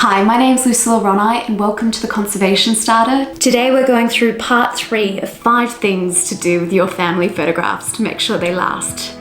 Hi, my name's Lucilla Ronai and welcome to the Conservation Starter. Today we're going through part 3 of 5 things to do with your family photographs to make sure they last.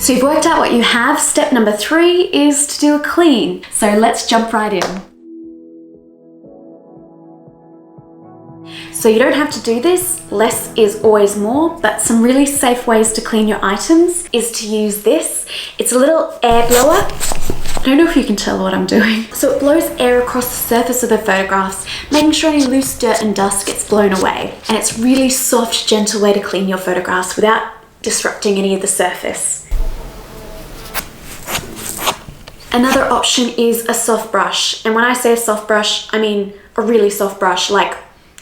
So you've worked out what you have. Step number 3 is to do a clean. So let's jump right in. So you don't have to do this, less is always more, but some really safe ways to clean your items is to use this. It's a little air blower. I don't know if you can tell what I'm doing. So it blows air across the surface of the photographs, making sure any loose dirt and dust gets blown away. And it's a really soft, gentle way to clean your photographs without disrupting any of the surface. Another option is a soft brush. And when I say a soft brush, I mean a really soft brush, like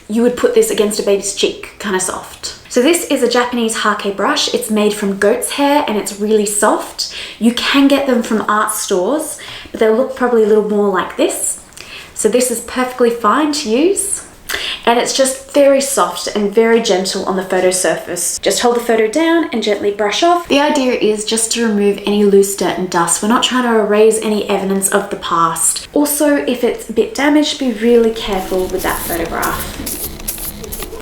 you would put this against a baby's cheek, kind of soft. So this is a Japanese hake brush. It's made from goat's hair and it's really soft. You can get them from art stores, but they'll look probably a little more like this. So this is perfectly fine to use. And it's just very soft and very gentle on the photo surface. Just hold the photo down and gently brush off. The idea is just to remove any loose dirt and dust. We're not trying to erase any evidence of the past. Also, if it's a bit damaged, be really careful with that photograph.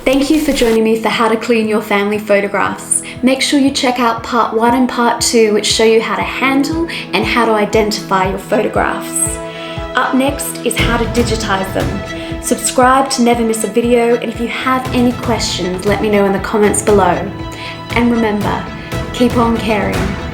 Thank you for joining me for how to clean your family photographs. Make sure you check out part 1 and part 2, which show you how to handle and how to identify your photographs. Up next is how to digitize them. Subscribe to never miss a video, and if you have any questions, let me know in the comments below. And remember, keep on caring.